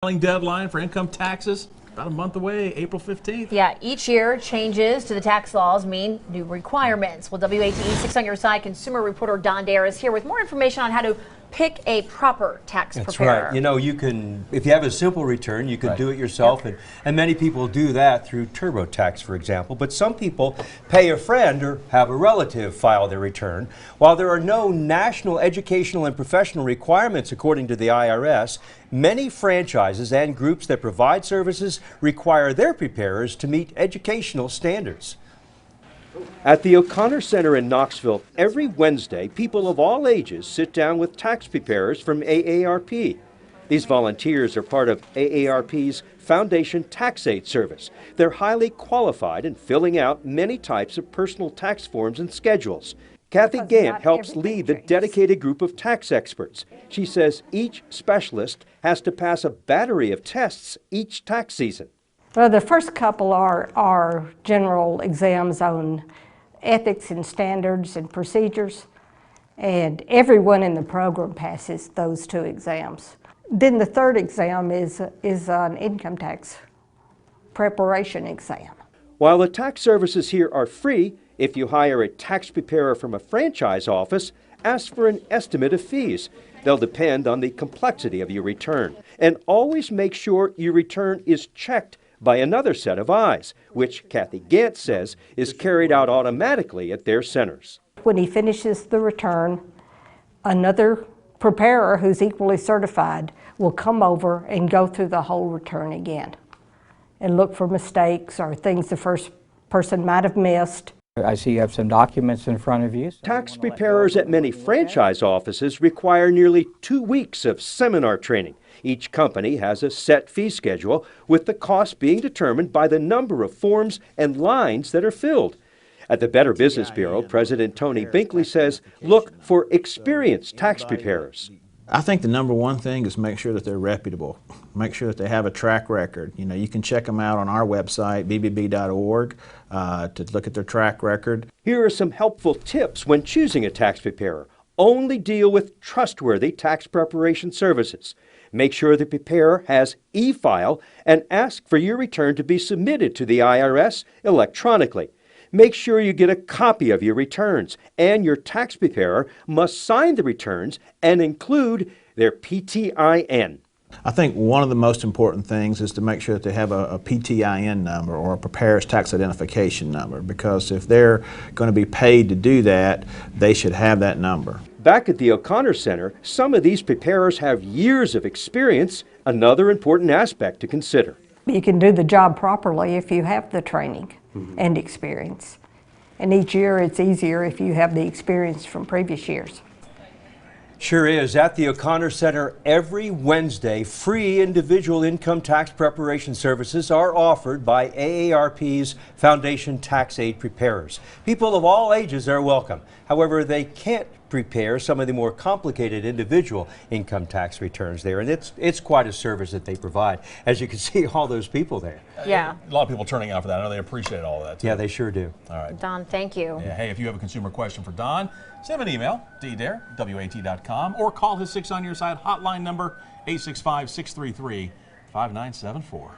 Filing deadline for income taxes about a month away, April 15th. Yeah, each year changes to the tax laws mean new requirements. Well, WATE 6 on your side consumer reporter Don Dare is here with more information on how to pick a proper tax preparer. That's right. You know, you can, if you have a simple return, you can do it yourself, and many people do that through TurboTax, for example. But some people pay a friend or have a relative file their return. While there are no national educational and professional requirements according to the IRS, many franchises and groups that provide services require their preparers to meet educational standards. At the O'Connor Center in Knoxville, every Wednesday, people of all ages sit down with tax preparers from AARP. These volunteers are part of AARP's Foundation Tax Aid Service. They're highly qualified in filling out many types of personal tax forms and schedules. Kathy Gant helps lead the dedicated group of tax experts. She says each specialist has to pass a battery of tests each tax season. Well, the first couple are general exams on ethics and standards and procedures, and everyone in the program passes those two exams. Then the third exam is an income tax preparation exam. While the tax services here are free, if you hire a tax preparer from a franchise office, ask for an estimate of fees. They'll depend on the complexity of your return. And always make sure your return is checked by another set of eyes, which Kathy Gant says is carried out automatically at their centers. When he finishes the return, another preparer who's equally certified will come over and go through the whole return again and look for mistakes or things the first person might have missed. I see you have some documents in front of you. Tax preparers at many franchise offices require nearly 2 weeks of seminar training. Each company has a set fee schedule, with the cost being determined by the number of forms and lines that are filled. At the Better Business Bureau, President Tony Binkley says, look for experienced tax preparers. I think the number one thing is make sure that they're reputable. Make sure that they have a track record. You know, you can check them out on our website, bbb.org, to look at their track record. Here are some helpful tips when choosing a tax preparer. Only deal with trustworthy tax preparation services. Make sure the preparer has e-file and ask for your return to be submitted to the IRS electronically. Make sure you get a copy of your returns, and your tax preparer must sign the returns and include their PTIN. I think one of the most important things is to make sure that they have a PTIN number, or a preparer's tax identification number, because if they're going to be paid to do that, they should have that number. Back at the O'Connor Center, some of these preparers have years of experience, another important aspect to consider. You can do the job properly if you have the training and experience. And each year it's easier if you have the experience from previous years. Sure is. At the O'Connor Center every Wednesday, free individual income tax preparation services are offered by AARP's Foundation Tax Aid Preparers. People of all ages are welcome. However, they can't prepare some of the more complicated individual income tax returns there, and it's quite a service that they provide. As you can see, all those people there. Yeah. A lot of people turning out for that. I know they appreciate all of that, too. Yeah, they sure do. All right. Don, thank you. Yeah, hey, if you have a consumer question for Don, send him an email, ddare@wat.com, or call his 6 on your side hotline number, 865-633-5974.